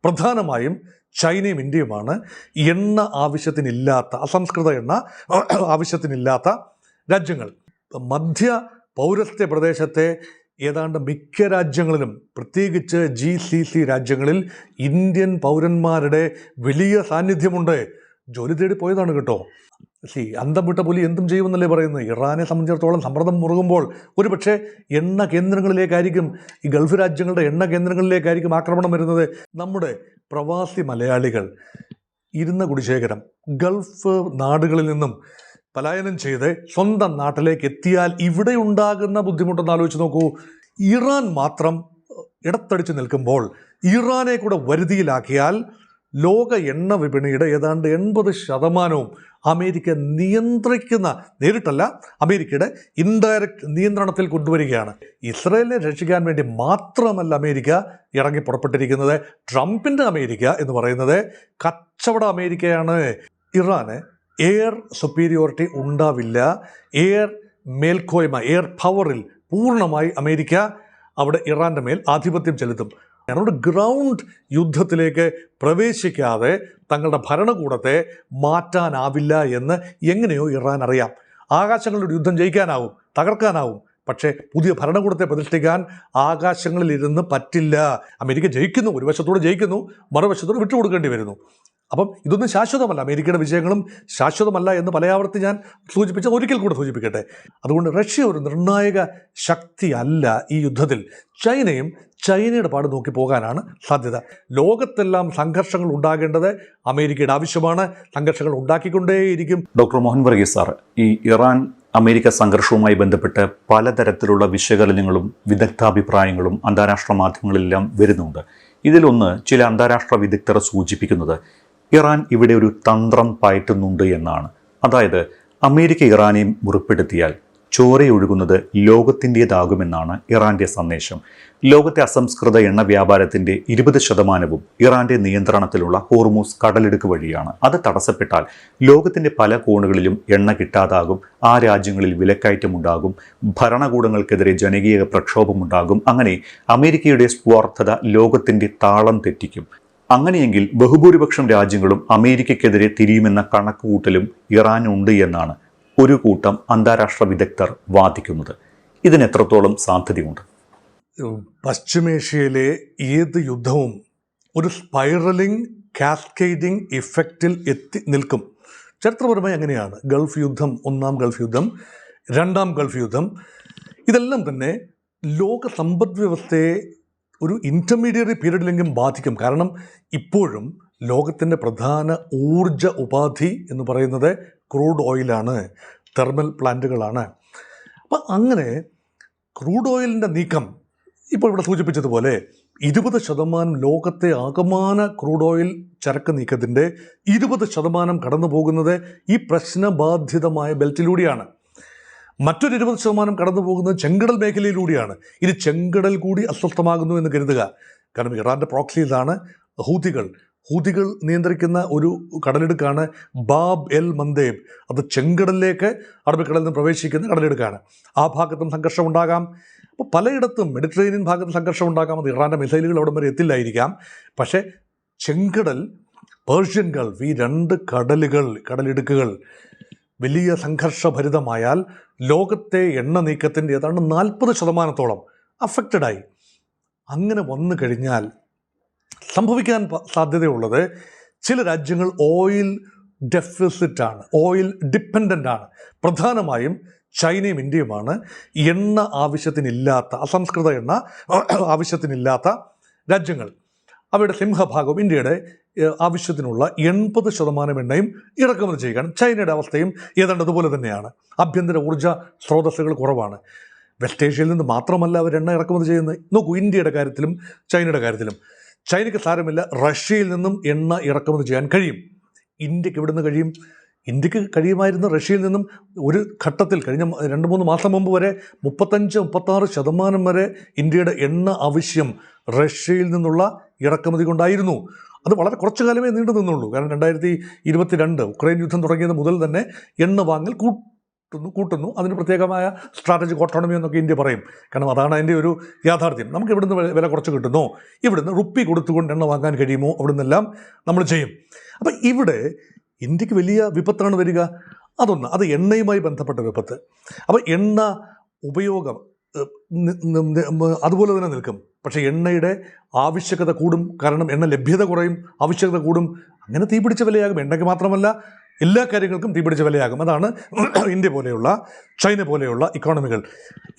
പ്രധാനമായും ചൈനയും ഇന്ത്യയുമാണ് എണ്ണ ആവശ്യത്തിനില്ലാത്ത, അസംസ്കൃത എണ്ണ ആവശ്യത്തിനില്ലാത്ത രാജ്യങ്ങൾ. മധ്യ പൗരസ്ത്യ പ്രദേശത്തെ ഏതാണ്ട് മിക്ക രാജ്യങ്ങളിലും, പ്രത്യേകിച്ച് GCC രാജ്യങ്ങളിൽ ഇന്ത്യൻ പൗരന്മാരുടെ വലിയ സാന്നിധ്യമുണ്ട്. ജോലി തേടി പോയതാണ് കേട്ടോ. അന്തം വിട്ട പുലി എന്തും ചെയ്യുമെന്നല്ലേ പറയുന്നത്. ഇറാനെ സംബന്ധിച്ചിടത്തോളം സമ്മർദ്ദം മുറുകുമ്പോൾ ഒരുപക്ഷെ എണ്ണ കേന്ദ്രങ്ങളിലേക്കായിരിക്കും, ഈ ഗൾഫ് രാജ്യങ്ങളുടെ എണ്ണ കേന്ദ്രങ്ങളിലേക്കായിരിക്കും ആക്രമണം വരുന്നത്. നമ്മുടെ പ്രവാസി മലയാളികൾ ഇരുന്ന കുടിശേഖരം ഗൾഫ് നാടുകളിൽ നിന്നും പലായനം ചെയ്ത് സ്വന്തം നാട്ടിലേക്ക് എത്തിയാൽ ഇവിടെ ഉണ്ടാകുന്ന ബുദ്ധിമുട്ടൊന്ന് ആലോചിച്ച് നോക്കൂ. ഇറാൻ മാത്രം ഇടത്തടിച്ച് നിൽക്കുമ്പോൾ ഇറാനെ കൂടെ വരുതിയിലാക്കിയാൽ ലോക എണ്ണ വിപണിയുടെ ഏതാണ്ട് 80% അമേരിക്ക നിയന്ത്രിക്കുന്ന, നേരിട്ടല്ല, അമേരിക്കയുടെ ഇൻഡയറക്റ്റ് നിയന്ത്രണത്തിൽ കൊണ്ടുവരികയാണ്. ഇസ്രയേലിനെ രക്ഷിക്കാൻ വേണ്ടി മാത്രമല്ല അമേരിക്ക ഇറങ്ങി പുറപ്പെട്ടിരിക്കുന്നത്. ട്രംപിൻ്റെ അമേരിക്ക എന്ന് പറയുന്നത് കച്ചവട അമേരിക്കയാണ്. ഇറാന് എയർ സുപ്പീരിയോറിറ്റി ഉണ്ടാവില്ല. എയർ മേൽക്കോയ്മ, എയർ പവറിൽ പൂർണ്ണമായി അമേരിക്ക അവിടെ ഇറാൻ്റെ മേൽ ആധിപത്യം ചെലുത്തും. അതുകൊണ്ട് ഗ്രൗണ്ട് യുദ്ധത്തിലേക്ക് പ്രവേശിക്കാതെ തങ്ങളുടെ ഭരണകൂടത്തെ മാറ്റാനാവില്ല എന്ന് എങ്ങനെയോ ഇറാൻ അറിയാം. ആകാശങ്ങളുടെ യുദ്ധം ജയിക്കാനാവും, തകർക്കാനാവും, പക്ഷേ പുതിയ ഭരണകൂടത്തെ പ്രതിഷ്ഠിക്കാൻ ആകാശങ്ങളിലിരുന്ന് പറ്റില്ല. അമേരിക്ക ജയിക്കുന്നു, ഒരു വശത്തോട് ജയിക്കുന്നു, മറുവശത്തോട് വിട്ടുകൊടുക്കേണ്ടി വരുന്നു. അപ്പം ഇതൊന്നും ശാശ്വതമല്ല. അമേരിക്കയുടെ വിജയങ്ങളും ശാശ്വതമല്ല എന്ന് പലയാവർത്തി ഞാൻ സൂചിപ്പിച്ച ഒരിക്കൽ കൂടെ സൂചിപ്പിക്കട്ടെ. അതുകൊണ്ട് റഷ്യ ഒരു നിർണായക ശക്തി അല്ല ഈ യുദ്ധത്തിൽ. ചൈനയും ചൈനയുടെ പാട് നോക്കി പോകാനാണ് സാധ്യത. ലോകത്തെല്ലാം സംഘർഷങ്ങൾ ഉണ്ടാകേണ്ടത് അമേരിക്കയുടെ ആവശ്യമാണ്. സംഘർഷങ്ങൾ ഉണ്ടാക്കിക്കൊണ്ടേയിരിക്കും. ഡോക്ടർ മോഹൻ വർഗീസ് സാർ, ഈ ഇറാൻ അമേരിക്ക സംഘർഷവുമായി ബന്ധപ്പെട്ട് പലതരത്തിലുള്ള വിശകലനങ്ങളും വിദഗ്ധാഭിപ്രായങ്ങളും അന്താരാഷ്ട്ര മാധ്യമങ്ങളിലെല്ലാം വരുന്നുണ്ട്. ഇതിലൊന്ന് ചില അന്താരാഷ്ട്ര വിദഗ്ധർ സൂചിപ്പിക്കുന്നത് ഇറാൻ ഇവിടെ ഒരു തന്ത്രം പയറ്റുന്നുണ്ട് എന്നാണ്. അതായത് അമേരിക്ക ഇറാനെ മുറിപ്പെടുത്തിയാൽ ചോരയൊഴുകുന്നത് ലോകത്തിൻ്റേതാകുമെന്നാണ് ഇറാൻ്റെ സന്ദേശം. ലോകത്തെ അസംസ്കൃത എണ്ണ വ്യാപാരത്തിൻ്റെ 20% ഇറാൻ്റെ നിയന്ത്രണത്തിലുള്ള ഹോർമൂസ് കടലിടുക്ക് വഴിയാണ്. അത് തടസ്സപ്പെട്ടാൽ ലോകത്തിൻ്റെ പല കോണുകളിലും എണ്ണ കിട്ടാതാകും. ആ രാജ്യങ്ങളിൽ വിലക്കയറ്റമുണ്ടാകും, ഭരണകൂടങ്ങൾക്കെതിരെ ജനകീയ പ്രക്ഷോഭമുണ്ടാകും. അങ്ങനെ അമേരിക്കയുടെ സ്വാർത്ഥത ലോകത്തിൻ്റെ താളം തെറ്റിക്കും. അങ്ങനെയെങ്കിൽ ബഹുഭൂരിപക്ഷം രാജ്യങ്ങളും അമേരിക്കയ്ക്കെതിരെ തിരിയുമെന്ന കണക്കുകൂട്ടലും ഇറാനുണ്ട് എന്നാണ് ഒരു കൂട്ടം അന്താരാഷ്ട്ര വിദഗ്ധർ വാദിക്കുന്നത്. ഇതിനെത്രത്തോളം സാധ്യതയുണ്ട്? പശ്ചിമേഷ്യയിലെ ഏത് യുദ്ധവും ഒരു സ്പൈറലിംഗ്, കാസ്കേഡിംഗ് ഇഫക്റ്റിൽ എത്തി നിൽക്കും. ചരിത്രപരമായി അങ്ങനെയാണ്. ഗൾഫ് യുദ്ധം, ഒന്നാം ഗൾഫ് യുദ്ധം, രണ്ടാം ഗൾഫ് യുദ്ധം, ഇതെല്ലാം തന്നെ ലോക സമ്പദ് വ്യവസ്ഥയെ ഒരു ഇൻ്റർമീഡിയറ്റ് പീരീഡിലെങ്കിലും ബാധിക്കും. കാരണം ഇപ്പോഴും ലോകത്തിൻ്റെ പ്രധാന ഊർജ ഉപാധി എന്ന് പറയുന്നത് ക്രൂഡ് ഓയിലാണ്, തെർമൽ പ്ലാന്റുകളാണ്. അപ്പം അങ്ങനെ ക്രൂഡ് ഓയിലിൻ്റെ നീക്കം ഇപ്പോൾ ഇവിടെ സൂചിപ്പിച്ചതുപോലെ 20% ലോകത്തെ ആകമാന ക്രൂഡ് ഓയിൽ ചരക്ക് നീക്കത്തിൻ്റെ 20% കടന്നു പോകുന്നത് ഈ പ്രശ്നബാധിതമായ ബെൽറ്റിലൂടെയാണ്. മറ്റൊരു 20% കടന്നു പോകുന്നത് ചെങ്കടൽ മേഖലയിലൂടെയാണ്. ഇനി ചെങ്കടൽ കൂടി അസ്വസ്ഥമാകുന്നു എന്ന് കരുതുക. കാരണം ഇറാൻ്റെ പ്രോക്സീസാണ് ഹൂതികൾ നിയന്ത്രിക്കുന്ന ഒരു കടലിടുക്കാണ് ബാബ് എൽ മന്ദേബ്. അത് ചെങ്കടലിലേക്ക്, അറബിക്കടലിൽ നിന്ന് പ്രവേശിക്കുന്ന കടലിടുക്കാണ്. ആ ഭാഗത്തും സംഘർഷം ഉണ്ടാകാം. അപ്പോൾ പലയിടത്തും മെഡിറ്ററേനിയൻ ഭാഗത്ത് സംഘർഷം ഉണ്ടാകാം. അത് ഇറാൻ്റെ മിസൈലുകൾ അവിടം വരെ എത്തില്ലായിരിക്കാം. പക്ഷേ ചെങ്കടൽ, പേർഷ്യൻ ഗൾഫ്, ഈ 2 കടലിടുക്കുകൾ വലിയ സംഘർഷഭരിതമായാൽ ലോകത്തെ എണ്ണ നീക്കത്തിൻ്റെ ഏതാണ്ട് 40% അഫക്റ്റഡായി. അങ്ങനെ വന്നു കഴിഞ്ഞാൽ സംഭവിക്കാൻ സാധ്യതയുള്ളത് ചില രാജ്യങ്ങൾ ഓയിൽ ഡെഫിസിറ്റാണ്, ഓയിൽ ഡിപ്പെൻഡൻ്റാണ്. പ്രധാനമായും ചൈനയും ഇന്ത്യയുമാണ് എണ്ണ ആവശ്യത്തിനില്ലാത്ത, അസംസ്കൃത എണ്ണ ആവശ്യത്തിനില്ലാത്ത രാജ്യങ്ങൾ. അവയുടെ സിംഹഭാഗവും ഇന്ത്യയുടെ ആവശ്യത്തിനുള്ള 80% എണ്ണയും ഇറക്കുമതി ചെയ്യുകയാണ്. ചൈനയുടെ അവസ്ഥയും ഏതാണ്ട് അതുപോലെ തന്നെയാണ്. ആഭ്യന്തര ഊർജ്ജ സ്രോതസ്സുകൾ കുറവാണ്. വെസ്റ്റ് ഏഷ്യയിൽ നിന്ന് മാത്രമല്ല അവർ എണ്ണ ഇറക്കുമതി ചെയ്യുന്നത്. നോക്കൂ, ഇന്ത്യയുടെ കാര്യത്തിലും ചൈനയുടെ കാര്യത്തിലും ചൈനയ്ക്ക് സാരമില്ല, റഷ്യയിൽ നിന്നും എണ്ണ ഇറക്കുമതി ചെയ്യാൻ കഴിയും. ഇന്ത്യക്ക് എവിടെ നിന്ന് കഴിയും? ഇന്ത്യക്ക് കഴിയുമായിരുന്ന റഷ്യയിൽ നിന്നും ഒരു ഘട്ടത്തിൽ കഴിഞ്ഞ 2-3 മാസം മുമ്പ് വരെ 35-36% വരെ ഇന്ത്യയുടെ എണ്ണ ആവശ്യം റഷ്യയിൽ നിന്നുള്ള ഇറക്കുമതി കൊണ്ടായിരുന്നു. അത് വളരെ കുറച്ചു കാലമേ നീണ്ടു നിന്നുള്ളൂ. കാരണം 2022 ഉക്രൈൻ യുദ്ധം തുടങ്ങിയത് മുതൽ തന്നെ എണ്ണ വാങ്ങൽ കൂട്ടുന്നു. അതിന് പ്രത്യേകമായ സ്ട്രാറ്റജിക് ഓട്ടോണമി എന്നൊക്കെ ഇന്ത്യ പറയും. കാരണം അതാണ് അതിൻ്റെ ഒരു യാഥാർത്ഥ്യം. നമുക്ക് ഇവിടുന്ന് വില കുറച്ച് കിട്ടുന്നോ, ഇവിടുന്ന് റുപ്പി കൊടുത്തുകൊണ്ട് എണ്ണ വാങ്ങാൻ കഴിയുമോ, അവിടെ നിന്നെല്ലാം നമ്മൾ ചെയ്യും. അപ്പം ഇവിടെ ഇന്ത്യക്ക് വലിയ വിപത്താണ് വരിക. അതൊന്ന്, അത് എണ്ണയുമായി ബന്ധപ്പെട്ട വിപത്ത്. അപ്പോൾ എണ്ണ ഉപയോഗം അതുപോലെ തന്നെ നിൽക്കും. പക്ഷേ എണ്ണയുടെ ആവശ്യകത കൂടും, കാരണം എണ്ണ ലഭ്യത കുറയും, ആവശ്യകത കൂടും. അങ്ങനെ തീപിടിച്ച വിലയാകും. എണ്ണയ്ക്ക് മാത്രമല്ല, എല്ലാ കാര്യങ്ങൾക്കും തീപിടിച്ച വിലയാകും. അതാണ് ഇന്ത്യ പോലെയുള്ള, ചൈന പോലെയുള്ള ഇക്കോണമികൾ.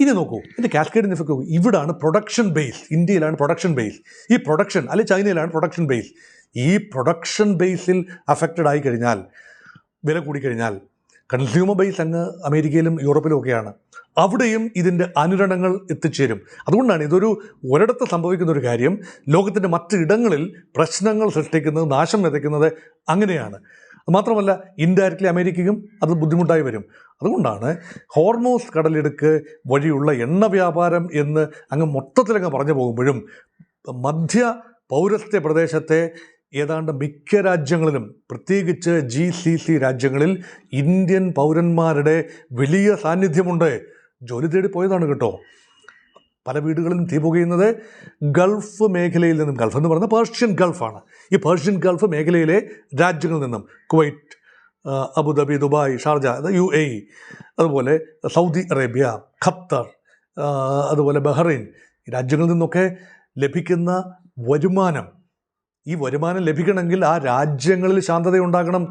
ഇനി നോക്കൂ, ഇതിൻ്റെ കാസ്കേഡിംഗ് എഫക്റ്റ് നോക്കൂ. ഇവിടാണ് പ്രൊഡക്ഷൻ ബേസ്. ഇന്ത്യയിലാണ് പ്രൊഡക്ഷൻ ബേസ്. ഈ പ്രൊഡക്ഷൻ, അല്ലെങ്കിൽ ചൈനയിലാണ് പ്രൊഡക്ഷൻ ബേസ്. ഈ പ്രൊഡക്ഷൻ ബേസിൽ അഫക്റ്റഡ് ആയി കഴിഞ്ഞാൽ, വില കൂടിക്കഴിഞ്ഞാൽ, കൺസ്യൂമർ ബേസ് അങ്ങ് അമേരിക്കയിലും യൂറോപ്പിലും ഒക്കെയാണ്. അവിടെയും ഇതിൻ്റെ അനുരണങ്ങൾ എത്തിച്ചേരും. അതുകൊണ്ടാണ് ഇതൊരു ഒരിടത്ത് സംഭവിക്കുന്ന ഒരു കാര്യം ലോകത്തിൻ്റെ മറ്റ് ഇടങ്ങളിൽ പ്രശ്നങ്ങൾ സൃഷ്ടിക്കുന്നത്, നാശം വിതയ്ക്കുന്നത് അങ്ങനെയാണ്. മാത്രമല്ല ഇൻഡയറക്റ്റ്ലി അമേരിക്കയ്ക്കും അത് ബുദ്ധിമുട്ടായി വരും. അതുകൊണ്ടാണ് ഹോർമോസ് കടലിടുക്ക് വഴിയുള്ള എണ്ണ വ്യാപാരം എന്ന് അങ്ങ് മൊത്തത്തിലങ്ങ് പറഞ്ഞു പോകുമ്പോഴും മധ്യ പൗരസ്ത്യ പ്രദേശത്തെ ഏതാണ്ട് മിക്ക രാജ്യങ്ങളിലും, പ്രത്യേകിച്ച് GCC രാജ്യങ്ങളിൽ ഇന്ത്യൻ പൗരന്മാരുടെ വലിയ സാന്നിധ്യമുണ്ട്. ജോലി തേടി പോയതാണ് കേട്ടോ. പല വീടുകളിലും തീ പുകയുന്നത് ഗൾഫ് മേഖലയിൽ നിന്നും, ഗൾഫ് എന്ന് പറയുന്നത് പേർഷ്യൻ ഗൾഫാണ്. ഈ പേർഷ്യൻ ഗൾഫ് മേഖലയിലെ രാജ്യങ്ങളിൽ നിന്നും, Kuwait, Abu Dhabi, Dubai, Sharjah, UAE, അതുപോലെ സൗദി അറേബ്യ, ഖത്തർ, അതുപോലെ ബഹ്റൈൻ, ഈ രാജ്യങ്ങളിൽ നിന്നൊക്കെ ലഭിക്കുന്ന വരുമാനം, ഈ വരുമാനം ലഭിക്കണമെങ്കിൽ ആ രാജ്യങ്ങളിൽ ശാന്തതയുണ്ടാകണം.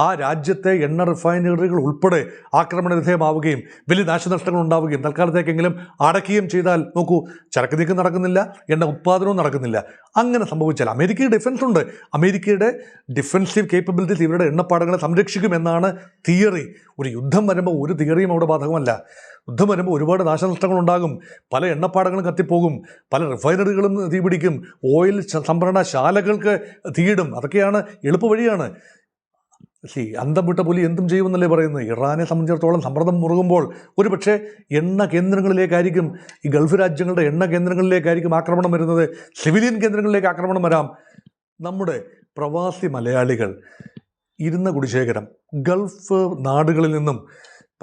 ആ രാജ്യത്തെ എണ്ണ റിഫൈനറികൾ ഉൾപ്പെടെ ആക്രമണ വിധേയമാവുകയും വലിയ നാശനഷ്ടങ്ങൾ ഉണ്ടാവുകയും തൽക്കാലത്തേക്കെങ്കിലും അടക്കുകയും ചെയ്താൽ നോക്കൂ, ചരക്ക് നീക്കം നടക്കുന്നില്ല, എണ്ണ ഉത്പാദനവും നടക്കുന്നില്ല. അങ്ങനെ സംഭവിച്ചാൽ അമേരിക്കയുടെ ഡിഫൻസ് ഉണ്ട്. അമേരിക്കയുടെ ഡിഫൻസീവ് കേപ്പബിലിറ്റീസ് ഇവരുടെ എണ്ണപ്പാടങ്ങളെ സംരക്ഷിക്കുമെന്നാണ് തിയറി. ഒരു യുദ്ധം വരുമ്പോൾ ഒരു തിയറിയും അവിടെ ബാധകമല്ല. യുദ്ധം വരുമ്പോൾ ഒരുപാട് നാശനഷ്ടങ്ങളുണ്ടാകും. പല എണ്ണപ്പാടങ്ങളും കത്തിപ്പോകും, പല റിഫൈനറികളും തീപിടിക്കും, ഓയിൽ സംഭരണശാലകൾക്ക് തീയിടും. അതൊക്കെയാണ് എളുപ്പവഴിയാണ്. അന്തം വിട്ട പുലി എന്തും ചെയ്യുമെന്നല്ലേ പറയുന്നത്. ഇറാനെ സംബന്ധിച്ചിടത്തോളം സമ്മർദ്ദം മുറുകുമ്പോൾ ഒരു പക്ഷേ എണ്ണ കേന്ദ്രങ്ങളിലേക്കായിരിക്കും, ഈ ഗൾഫ് രാജ്യങ്ങളുടെ എണ്ണ കേന്ദ്രങ്ങളിലേക്കായിരിക്കും ആക്രമണം വരുന്നത്. സിവിലിയൻ കേന്ദ്രങ്ങളിലേക്ക് ആക്രമണം വരാം. നമ്മുടെ പ്രവാസി മലയാളികൾ ഇരുന്ന കുടിശേഖരം ഗൾഫ് നാടുകളിൽ നിന്നും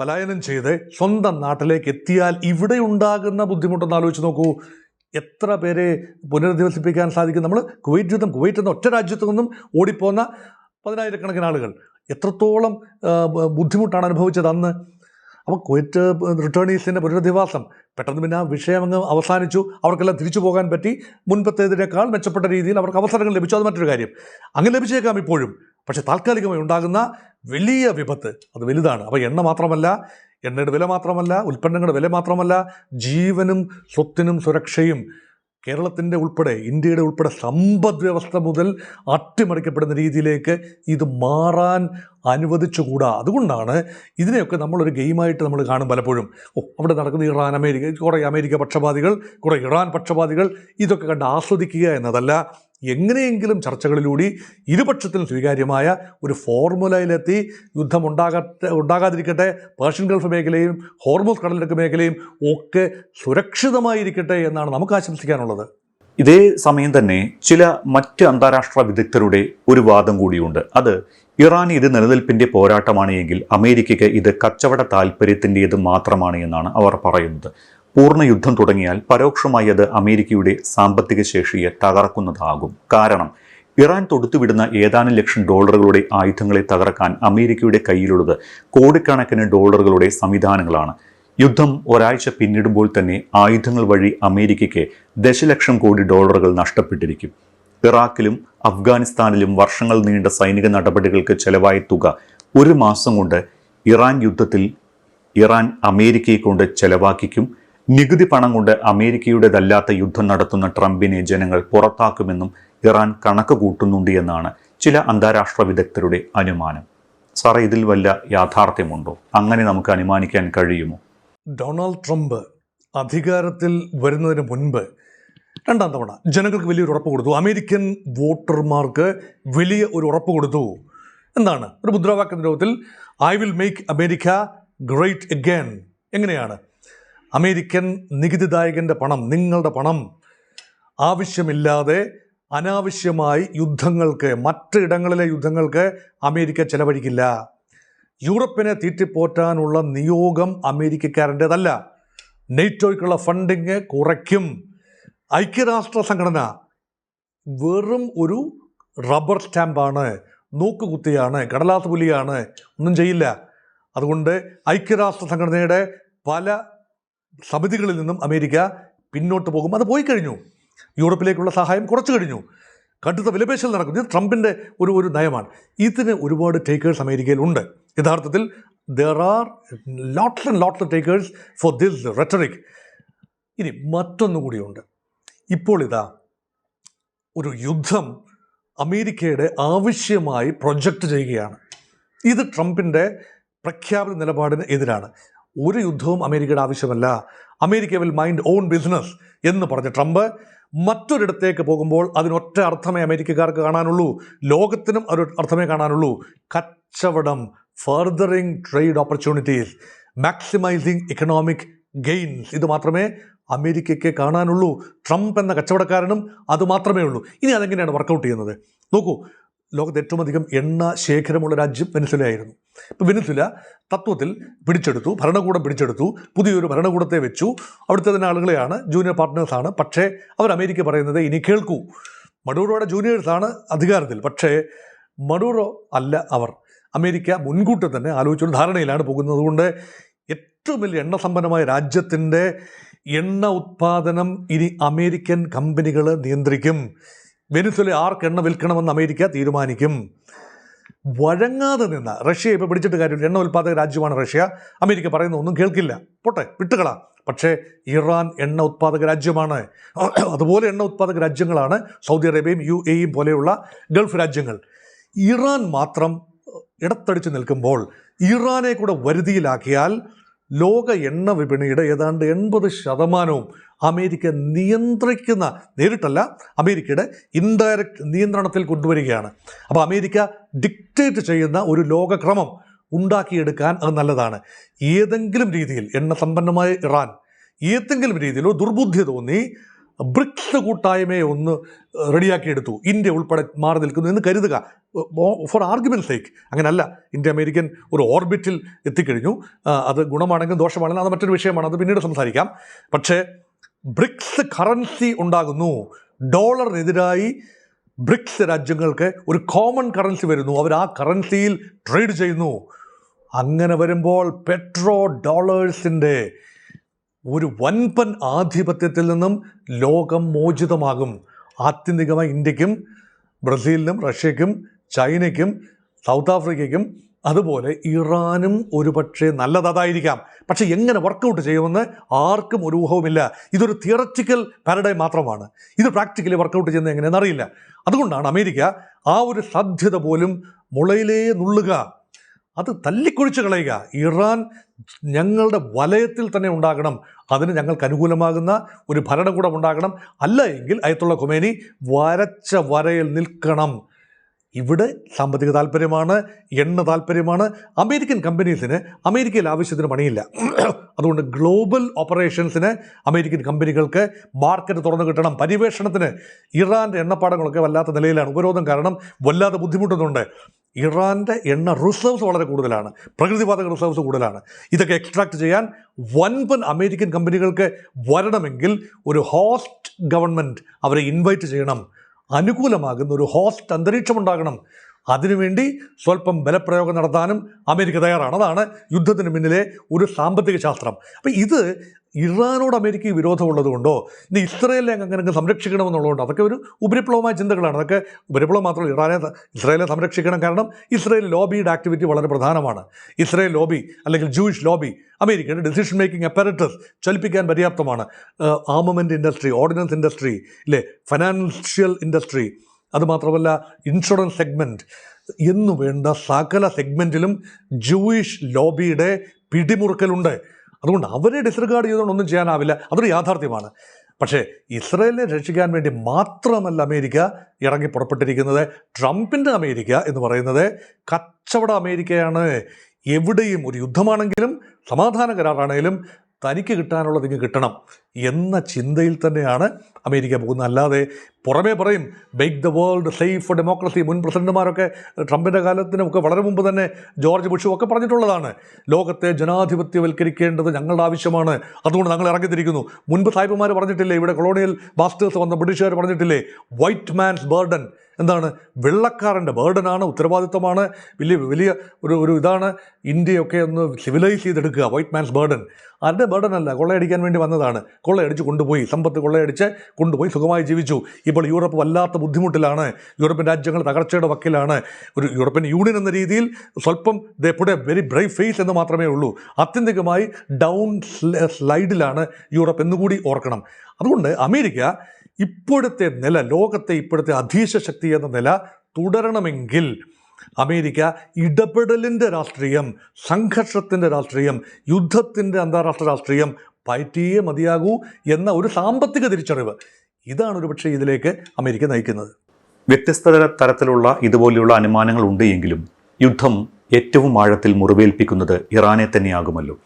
പലായനം ചെയ്ത് സ്വന്തം നാട്ടിലേക്ക് എത്തിയാൽ ഇവിടെ ഉണ്ടാകുന്ന ബുദ്ധിമുട്ടൊന്ന് ആലോചിച്ച് നോക്കൂ. എത്ര പേരെ പുനരധിവസിപ്പിക്കാൻ സാധിക്കും? നമ്മൾ കുവൈറ്റ് എന്ന ഒറ്റ രാജ്യത്തു നിന്നും ഓടിപ്പോന്ന 10,000-കണക്കിന് ആളുകൾ എത്രത്തോളം ബുദ്ധിമുട്ടാണ് അനുഭവിച്ചത് അന്ന്. അപ്പോൾ കുവൈറ്റ് റിട്ടേണീസിൻ്റെ പുനരധിവാസം പെട്ടെന്ന് പിന്നെ ആ വിഷയം അങ്ങ് അവസാനിച്ചു. അവർക്കെല്ലാം തിരിച്ചു പോകാൻ പറ്റി. മുൻപത്തേതിനേക്കാൾ മെച്ചപ്പെട്ട രീതിയിൽ അവർക്ക് അവസരങ്ങൾ ലഭിച്ചു. അത് മറ്റൊരു കാര്യം. അങ്ങനെ ലഭിച്ചേക്കാം ഇപ്പോഴും. പക്ഷേ താൽക്കാലികമായി ഉണ്ടാകുന്ന വലിയ വിപത്ത് അത് വലുതാണ്. അപ്പോൾ എണ്ണ മാത്രമല്ല, എണ്ണയുടെ വില മാത്രമല്ല, ഉൽപ്പന്നങ്ങളുടെ വില മാത്രമല്ല, ജീവനും സ്വത്തിനും സുരക്ഷയും കേരളത്തിൻ്റെ ഉൾപ്പെടെ ഇന്ത്യയുടെ ഉൾപ്പെടെ സമ്പദ് വ്യവസ്ഥ മുതൽ അട്ടിമറിക്കപ്പെടുന്ന രീതിയിലേക്ക് ഇത് മാറാൻ അനുവദിച്ചുകൂടാ. അതുകൊണ്ടാണ് ഇതിനെയൊക്കെ നമ്മളൊരു ഗെയിമായിട്ട് നമ്മൾ കാണും പലപ്പോഴും. അവിടെ നടക്കുന്ന ഇറാൻ അമേരിക്ക, കുറേ അമേരിക്ക പക്ഷപാതികൾ, കുറേ ഇറാൻ പക്ഷപാതികൾ, ഇതൊക്കെ കണ്ട് ആസ്വദിക്കുക എന്നതല്ല, എങ്ങനെയെങ്കിലും ചർച്ചകളിലൂടെ ഇരുപക്ഷത്തിനും സ്വീകാര്യമായ ഒരു ഫോർമുലയിലെത്തി യുദ്ധം ഉണ്ടാകാതിരിക്കട്ടെ, പേർഷ്യൻ ഗൾഫ് മേഖലയും ഹോർമൂസ് കടലിടുക്ക് മേഖലയും ഒക്കെ സുരക്ഷിതമായിരിക്കട്ടെ എന്നാണ് നമുക്ക് ആശംസിക്കാനുള്ളത്. ഇതേ സമയം തന്നെ ചില മറ്റ് അന്താരാഷ്ട്ര വിദഗ്ധരുടെ ഒരു വാദം കൂടിയുണ്ട്. അത് ഇറാന് ഇത് നിലനിൽപ്പിൻ്റെ പോരാട്ടമാണ് എങ്കിൽ അമേരിക്കയ്ക്ക് ഇത് കച്ചവട താല്പര്യത്തിൻ്റേത് മാത്രമാണ് എന്നാണ് അവർ പറയുന്നത്. പൂർണ്ണ യുദ്ധം തുടങ്ങിയാൽ പരോക്ഷമായി അത് അമേരിക്കയുടെ സാമ്പത്തിക ശേഷിയെ തകർക്കുന്നതാകും. കാരണം ഇറാൻ തൊടുത്തുവിടുന്ന ഏതാനും ലക്ഷം ഡോളറുകളുടെ ആയുധങ്ങളെ തകർക്കാൻ അമേരിക്കയുടെ കയ്യിലുള്ളത് കോടിക്കണക്കിന് ഡോളറുകളുടെ സംവിധാനങ്ങളാണ്. യുദ്ധം ഒരാഴ്ച പിന്നിടുമ്പോൾ തന്നെ ആയുധങ്ങൾ വഴി അമേരിക്കയ്ക്ക് ദശലക്ഷം കോടി ഡോളറുകൾ നഷ്ടപ്പെട്ടിരിക്കും. ഇറാഖിലും അഫ്ഗാനിസ്ഥാനിലും വർഷങ്ങൾ നീണ്ട സൈനിക നടപടികൾക്ക് ചെലവായ തുക ഒരു മാസം കൊണ്ട് ഇറാൻ യുദ്ധത്തിൽ ഇറാൻ അമേരിക്കയെ കൊണ്ട് ചെലവാക്കിക്കും. നികുതി പണം കൊണ്ട് അമേരിക്കയുടേതല്ലാത്ത യുദ്ധം നടത്തുന്ന ട്രംപിനെ ജനങ്ങൾ പുറത്താക്കുമെന്നും ഇറാൻ കണക്ക് കൂട്ടുന്നുണ്ട് എന്നാണ് ചില അന്താരാഷ്ട്ര വിദഗ്ധരുടെ അനുമാനം. സാറേ, ഇതിൽ വല്ല യാഥാർത്ഥ്യമുണ്ടോ? അങ്ങനെ നമുക്ക് അനുമാനിക്കാൻ കഴിയുമോ? ഡൊണാൾഡ് ട്രംപ് അധികാരത്തിൽ വരുന്നതിന് മുൻപ് 2ാം തവണ ജനങ്ങൾക്ക് വലിയൊരു ഉറപ്പ് കൊടുത്തു. അമേരിക്കൻ വോട്ടർമാർക്ക് വലിയ ഒരു ഉറപ്പ് കൊടുത്തു. എന്താണ്? ഒരു മുദ്രാവാക്യത്തിൻ്റെ രൂപത്തിൽ I will make America great again. എങ്ങനെയാണ്? അമേരിക്കൻ നികുതിദായകൻ്റെ പണം, നിങ്ങളുടെ പണം ആവശ്യമില്ലാതെ അനാവശ്യമായി യുദ്ധങ്ങൾക്ക്, മറ്റിടങ്ങളിലെ യുദ്ധങ്ങൾക്ക് അമേരിക്ക ചെലവഴിക്കില്ല. യൂറോപ്പിനെ തീറ്റിപ്പോറ്റാനുള്ള നിയോഗം അമേരിക്കക്കാരൻ്റേതല്ല. നെയ്റ്റോയ്ക്കുള്ള ഫണ്ടിങ് കുറയ്ക്കും. ഐക്യരാഷ്ട്ര സംഘടന വെറും ഒരു റബ്ബർ സ്റ്റാമ്പാണ്, നോക്കുകുത്തിയാണ്, കടലാസ് പുലിയാണ്, ഒന്നും ചെയ്യില്ല. അതുകൊണ്ട് ഐക്യരാഷ്ട്ര സംഘടനയുടെ പല സമിതികളിൽ നിന്നും അമേരിക്ക പിന്നോട്ട് പോകും. അത് പോയി കഴിഞ്ഞു. യൂറോപ്പിലേക്കുള്ള സഹായം കുറച്ചു കഴിഞ്ഞു. കടുത്ത വിലപേശൽ നടക്കും. ഇത് ട്രംപിൻ്റെ ഒരു നയമാണ്. ഇതിന് ഒരുപാട് ടേക്കേഴ്സ് അമേരിക്കയിൽ ഉണ്ട്. യഥാർത്ഥത്തിൽ there are lots and lots of takers for this rhetoric. ഇനി മറ്റൊന്നു കൂടിയുണ്ട്. ഇപ്പോൾ ഇതാ ഒരു യുദ്ധം അമേരിക്കയുടെ ആവശ്യമായി പ്രൊജക്റ്റ് ചെയ്യുകയാണ്. ഇത് ട്രംപിൻ്റെ പ്രഖ്യാപിത നിലപാടിന് എതിരാണ്. ഒരു യുദ്ധവും അമേരിക്കയുടെ ആവശ്യമല്ല, America will mind own business എന്ന് പറഞ്ഞ ട്രംപ് മറ്റൊരിടത്തേക്ക് പോകുമ്പോൾ അതിനൊറ്റ അർത്ഥമേ അമേരിക്കക്കാർക്ക് കാണാനുള്ളൂ, ലോകത്തിനും ഒരു അർത്ഥമേ കാണാനുള്ളൂ: കച്ചവടം, furthering trade opportunities, maximising economic gains. ഇത് മാത്രമേ അമേരിക്കയ്ക്ക് കാണാനുള്ളൂ. ട്രംപ് എന്ന കച്ചവടക്കാരനും അത് മാത്രമേ ഉള്ളൂ. ഇനി അതെങ്ങനെയാണ് വർക്കൗട്ട് ചെയ്യുന്നത്? നോക്കൂ, ലോകത്ത് ഏറ്റവും അധികം എണ്ണ ശേഖരമുള്ള രാജ്യം വെനസ്വേലയായിരുന്നു. ഇപ്പോൾ വെനസ്വേല തത്വത്തിൽ പിടിച്ചെടുത്തു, ഭരണകൂടം പിടിച്ചെടുത്തു, പുതിയൊരു ഭരണകൂടത്തെ വെച്ചു. അവിടുത്തെ തന്നെ ആളുകളെയാണ്, ജൂനിയർ പാർട്ട്നേഴ്സാണ്. പക്ഷേ അവർ അമേരിക്ക പറയുന്നത് ഇനി കേൾക്കൂ, മഡൂറോയുടെ ജൂനിയേഴ്സാണ് അധികാരത്തിൽ, പക്ഷേ മഡൂറോ അല്ല അവർ. അമേരിക്ക മുൻകൂട്ടി തന്നെ ആലോചിച്ചൊരു ധാരണയിലാണ് പോകുന്നത്. അതുകൊണ്ട് ഏറ്റവും വലിയ എണ്ണ സമ്പന്നമായ രാജ്യത്തിൻ്റെ എണ്ണ ഉത്പാദനം ഇനി അമേരിക്കൻ കമ്പനികൾ നിയന്ത്രിക്കും. വെനസ്വേല ആർക്ക് എണ്ണ വിൽക്കണമെന്ന് അമേരിക്ക തീരുമാനിക്കും. വഴങ്ങാതെ നിന്ന റഷ്യ ഇപ്പോൾ പിടിച്ചിട്ട് കാര്യമില്ല. എണ്ണ ഉൽപ്പാദക രാജ്യമാണ് റഷ്യ. അമേരിക്ക പറയുന്ന ഒന്നും കേൾക്കില്ല, പോട്ടെ വിട്ടുകളാ. പക്ഷേ ഇറാൻ എണ്ണ ഉത്പാദക രാജ്യമാണ്. അതുപോലെ എണ്ണ ഉത്പാദക രാജ്യങ്ങളാണ് സൗദി അറേബ്യയും UAEയും പോലെയുള്ള ഗൾഫ് രാജ്യങ്ങൾ. ഇറാൻ മാത്രം ഇടത്തടിച്ച് നിൽക്കുമ്പോൾ ഇറാനെ കൂടെ വരുതിയിലാക്കിയാൽ ലോക എണ്ണ വിപണിയുടെ ഏതാണ്ട് 80% അമേരിക്ക നിയന്ത്രിക്കുന്ന, നേരിട്ടല്ല, അമേരിക്കയുടെ ഇൻഡയറക്റ്റ് നിയന്ത്രണത്തിൽ കൊണ്ടുവരികയാണ്. അപ്പോൾ അമേരിക്ക ഡിക്റ്റേറ്റ് ചെയ്യുന്ന ഒരു ലോകക്രമം ഉണ്ടാക്കിയെടുക്കാൻ അത് നല്ലതാണ്. ഏതെങ്കിലും രീതിയിൽ എണ്ണ സമ്പന്നമായ ഇറാൻ ഏതെങ്കിലും രീതിയിൽ ഒരു ദുർബുദ്ധി തോന്നി ബ്രിക്സ് കൂട്ടായ്മയെ ഒന്ന് റെഡിയാക്കിയെടുത്തു, ഇന്ത്യ ഉൾപ്പെടെ മാറി നിൽക്കുന്നു എന്ന് കരുതുക, ഫോർ ആർഗ്യുമെൻറ്റ് സേക്ക്. അങ്ങനെയല്ല, ഇന്ത്യ അമേരിക്കൻ ഒരു ഓർബിറ്റിൽ എത്തിക്കഴിഞ്ഞു. അത് ഗുണമാണെങ്കിലും ദോഷമാണെങ്കിലും അത് മറ്റൊരു വിഷയമാണ്, അത് പിന്നീട് സംസാരിക്കാം. പക്ഷേ ബ്രിക്സ് കറൻസി ഉണ്ടാകുന്നു. ഡോളറിനെതിരായി ബ്രിക്സ് രാജ്യങ്ങൾക്ക് ഒരു കോമൺ കറൻസി വരുന്നു. അവർ ആ കറൻസിയിൽ ട്രേഡ് ചെയ്യുന്നു. അങ്ങനെ വരുമ്പോൾ പെട്രോ ഡോളേഴ്സിൻ്റെ ഒരു വൻപൻ ആധിപത്യത്തിൽ നിന്നും ലോകം മോചിതമാകും. ആത്യന്തികമായി ഇന്ത്യക്കും ബ്രസീലിനും റഷ്യയ്ക്കും ചൈനയ്ക്കും സൗത്ത് ആഫ്രിക്കയ്ക്കും അതുപോലെ ഇറാനും ഒരുപക്ഷെ നല്ലതായിരിക്കാം. പക്ഷെ എങ്ങനെ വർക്കൗട്ട് ചെയ്യുമെന്ന് ആർക്കും ഒരു ഊഹവുമില്ല. ഇതൊരു തിയററ്റിക്കൽ പാരഡൈം മാത്രമാണ്. ഇത് പ്രാക്ടിക്കലി വർക്കൗട്ട് ചെയ്യുന്നത് എങ്ങനെയെന്ന് അറിയില്ല. അതുകൊണ്ടാണ് അമേരിക്ക ആ ഒരു സാധ്യത പോലും മുളയിലേ നുള്ളുക, അത് തല്ലിക്കൊഴിച്ച് കളയുക. ഇറാൻ ഞങ്ങളുടെ വലയത്തിൽ തന്നെ ഉണ്ടാകണം, അതിന് ഞങ്ങൾക്ക് അനുകൂലമാകുന്ന ഒരു ഭരണകൂടം ഉണ്ടാകണം, അല്ല എങ്കിൽ അയത്തുള്ള ഖൊമേനി വരച്ച വരയിൽ നിൽക്കണം. ഇവിടെ സാമ്പത്തിക താല്പര്യമാണ്, എണ്ണ താല്പര്യമാണ്. അമേരിക്കൻ കമ്പനീസിന് അമേരിക്കയിൽ ആവശ്യത്തിന് പണിയില്ല. അതുകൊണ്ട് ഗ്ലോബൽ ഓപ്പറേഷൻസിന് അമേരിക്കൻ കമ്പനികൾക്ക് മാർക്കറ്റ് തുറന്നു കിട്ടണം. പര്യവേഷണത്തിന് ഇറാൻ്റെ എണ്ണപ്പാടങ്ങളൊക്കെ വല്ലാത്ത നിലയിലാണ്. ഉപരോധം കാരണം വല്ലാതെ ബുദ്ധിമുട്ടുന്നുണ്ട്. ഇറാൻ്റെ എണ്ണ റിസർവ്സ് വളരെ കൂടുതലാണ്, പ്രകൃതിവാതക റിസർവ്സ് കൂടുതലാണ്. ഇതൊക്കെ എക്സ്ട്രാക്ട് ചെയ്യാൻ വൻപൻ അമേരിക്കൻ കമ്പനികൾക്ക് വരണമെങ്കിൽ ഒരു ഹോസ്റ്റ് ഗവൺമെൻറ് അവരെ ഇൻവൈറ്റ് ചെയ്യണം. അനുകൂലമാകുന്ന ഒരു ഹോസ്റ്റ് അന്തരീക്ഷം ഉണ്ടാകണം. അതിനുവേണ്ടി സ്വല്പം ബലപ്രയോഗം നടത്താനും അമേരിക്ക തയ്യാറാണ്. അതാണ് യുദ്ധത്തിന് പിന്നിലെ ഒരു സാമ്പത്തിക ശാസ്ത്രം. അപ്പം ഇത് ഇറാനോട് അമേരിക്കയ്ക്ക് വിരോധമുള്ളത് കൊണ്ടോ ഇനി ഇസ്രയേലിനെ അങ്ങനെ സംരക്ഷിക്കണമെന്നുള്ളതുകൊണ്ടോ അതൊക്കെ ഒരു ഉപരിപ്ലവമായ ചിന്തകളാണ്. അതൊക്കെ ഉപരിപ്ലവം മാത്രമല്ല, ഇസ്രയേലിനെ സംരക്ഷിക്കണം. കാരണം ഇസ്രയേൽ ലോബിയുടെ ആക്ടിവിറ്റി വളരെ പ്രധാനമാണ്. ഇസ്രയേൽ ലോബി അല്ലെങ്കിൽ ജൂയിഷ് ലോബി അമേരിക്കയുടെ ഡിസിഷൻ മേക്കിംഗ് അപ്പാരറ്റസ് ചലിപ്പിക്കാൻ പര്യാപ്തമാണ്. ആർമമെൻറ്റ് ഇൻഡസ്ട്രി, ഓർഡിനൻസ് ഇൻഡസ്ട്രി, ഇല്ലേ, ഫിനാൻഷ്യൽ ഇൻഡസ്ട്രി, അതുമാത്രമല്ല ഇൻഷുറൻസ് സെഗ്മെൻറ്റ് എന്നു വേണ്ട സകല സെഗ്മെൻറ്റിലും ജൂയിഷ് ലോബിയുടെ പിടിമുറുക്കലുണ്ട്. അതുകൊണ്ട് അവരെ ഡിസ്റിഗാർഡ് ചെയ്തുകൊണ്ട് ഒന്നും ചെയ്യാനാവില്ല. അതൊരു യാഥാർത്ഥ്യമാണ്. പക്ഷേ ഇസ്രയേലിനെ രക്ഷിക്കാൻ വേണ്ടി മാത്രമല്ല അമേരിക്ക ഇറങ്ങി പുറപ്പെട്ടിരിക്കുന്നത്. ട്രംപിൻ്റെ അമേരിക്ക എന്ന് പറയുന്നത് കച്ചവട അമേരിക്കയാണ്. എവിടെയും ഒരു യുദ്ധമാണെങ്കിലും സമാധാന കരാറാണെങ്കിലും തനിക്ക് കിട്ടാനുള്ളത് ഇങ്ങ് കിട്ടണം എന്ന ചിന്തയിൽ തന്നെയാണ് അമേരിക്ക പോകുന്നത്. അല്ലാതെ പുറമേ പറയും make the world safe for democracy. മുൻ പ്രസിഡന്റുമാരൊക്കെ ട്രംപിൻ്റെ കാലത്തിനൊക്കെ വളരെ മുമ്പ് തന്നെ ജോർജ് ബുഷും ഒക്കെ പറഞ്ഞിട്ടുള്ളതാണ്. ലോകത്തെ ജനാധിപത്യവൽക്കരിക്കേണ്ടത് ഞങ്ങളുടെ ആവശ്യമാണ്, അതുകൊണ്ട് ഞങ്ങൾ ഇറങ്ങിത്തിരിക്കുന്നു. മുൻപ് സാഹിബുമാർ പറഞ്ഞിട്ടില്ലേ, ഇവിടെ കൊളോണിയൽ മാസ്റ്റേഴ്സ് വന്ന ബ്രിട്ടീഷുകാർ പറഞ്ഞിട്ടില്ലേ, വൈറ്റ് മാൻസ് ബർഡൻ, എന്താണ്, വെള്ളക്കാരൻ്റെ ബേർഡനാണ്, ഉത്തരവാദിത്വമാണ്, വലിയ വലിയ ഒരു ഇതാണ് ഇന്ത്യയൊക്കെ ഒന്ന് സിവിലൈസ് ചെയ്തെടുക്കുക. വൈറ്റ് മാൻസ് ബേർഡൻ ആരുടെ ബേർഡൻ അല്ല, കൊള്ളയടിക്കാൻ വേണ്ടി വന്നതാണ്. കൊള്ളയടിച്ച് കൊണ്ടുപോയി, സമ്പത്ത് കൊള്ളയടിച്ച് കൊണ്ടുപോയി സുഖമായി ജീവിച്ചു. ഇപ്പോൾ യൂറോപ്പ് വല്ലാത്ത ബുദ്ധിമുട്ടിലാണ്, യൂറോപ്യൻ രാജ്യങ്ങൾ തകർച്ചയുടെ വക്കിലാണ്. ഒരു യൂറോപ്യൻ യൂണിയൻ എന്ന രീതിയിൽ സ്വല്പം they put a very brave face എന്ന് മാത്രമേ ഉള്ളൂ. ആത്യന്തികമായി ഡൗൺ സ്ലൈഡിലാണ് യൂറോപ്പ് എന്നുകൂടി ഓർക്കണം. അതുകൊണ്ട് അമേരിക്ക ഇപ്പോഴത്തെ നില, ലോകത്തെ ഇപ്പോഴത്തെ അധീശ ശക്തി എന്ന നില തുടരണമെങ്കിൽ അമേരിക്ക ഇടപെടലിൻ്റെ രാഷ്ട്രീയം, സംഘർഷത്തിൻ്റെ രാഷ്ട്രീയം, യുദ്ധത്തിൻ്റെ അന്താരാഷ്ട്ര രാഷ്ട്രീയം പയറ്റിയേ മതിയാകൂ എന്ന ഒരു സാമ്പത്തിക തിരിച്ചറിവ്, ഇതാണ് ഒരു പക്ഷേ ഇതിലേക്ക് അമേരിക്ക നയിക്കുന്നത്. വ്യത്യസ്ത തരത്തിലുള്ള ഇതുപോലെയുള്ള അനുമാനങ്ങൾ ഉണ്ട് എങ്കിലും യുദ്ധം ഏറ്റവും ആഴത്തിൽ മുറിവേൽപ്പിക്കുന്നത് ഇറാനെ തന്നെയാകുമല്ലോ.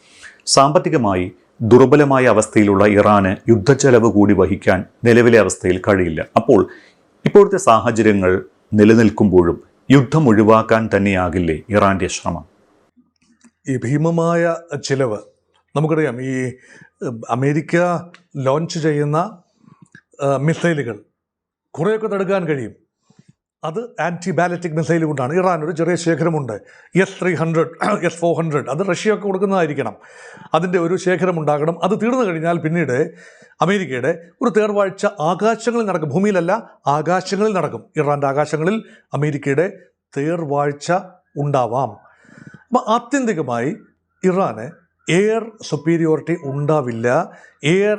സാമ്പത്തികമായി ദുർബലമായ അവസ്ഥയിലുള്ള ഇറാന് യുദ്ധച്ചെലവ് കൂടി വഹിക്കാൻ നിലവിലെ അവസ്ഥയിൽ കഴിയില്ല. അപ്പോൾ ഇപ്പോഴത്തെ സാഹചര്യങ്ങൾ നിലനിൽക്കുമ്പോഴും യുദ്ധം ഒഴിവാക്കാൻ തന്നെയാകില്ലേ ഇറാൻ്റെ ശ്രമം? ഈ ഭീമമായ ചിലവ് നമുക്കറിയാം. ഈ അമേരിക്ക ലോഞ്ച് ചെയ്യുന്ന മിസൈലുകൾ കുറേയൊക്കെ തടുക്കാൻ കഴിയും. അത് ആൻറ്റി ബാലിസ്റ്റിക് മിസൈൽ കൊണ്ടാണ്. ഇറാൻ ഒരു ചെറിയ ശേഖരമുണ്ട്, S-300, S-400, അത് റഷ്യയൊക്കെ കൊടുക്കുന്നതായിരിക്കണം. അതിൻ്റെ ഒരു ശേഖരം ഉണ്ടാകണം. അത് തീർന്നു കഴിഞ്ഞാൽ പിന്നീട് അമേരിക്കയുടെ ഒരു തേർവാഴ്ച ആകാശങ്ങളിൽ നടക്കും. ഭൂമിയിലല്ല, ആകാശങ്ങളിൽ നടക്കും. ഇറാൻ്റെ ആകാശങ്ങളിൽ അമേരിക്കയുടെ തേർവാഴ്ച ഉണ്ടാവാം. അപ്പം ആത്യന്തികമായി ഇറാന് എയർ സുപ്പീരിയോറിറ്റി ഉണ്ടാവില്ല. എയർ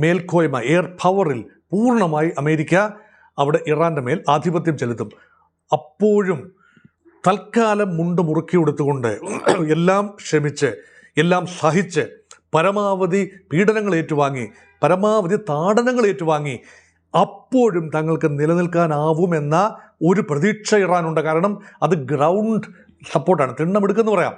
മേൽക്കോയ്മ, എയർ പവറിൽ പൂർണ്ണമായി അമേരിക്ക അവിടെ ഇറാൻ്റെ മേൽ ആധിപത്യം ചെലുത്തും. അപ്പോഴും തൽക്കാലം മുണ്ട് മുറുക്കി കൊടുത്തുകൊണ്ട് എല്ലാം ക്ഷമിച്ച്, എല്ലാം സഹിച്ച്, പരമാവധി പീഡനങ്ങൾ ഏറ്റുവാങ്ങി, പരമാവധി താടനങ്ങൾ ഏറ്റുവാങ്ങി അപ്പോഴും തങ്ങൾക്ക് നിലനിൽക്കാനാവുമെന്ന ഒരു പ്രതീക്ഷ ഇറാനുണ്ട്. കാരണം അത് ഗ്രൗണ്ട് സപ്പോർട്ടാണ്, തിണ്ണമെടുക്കെന്ന് പറയാം.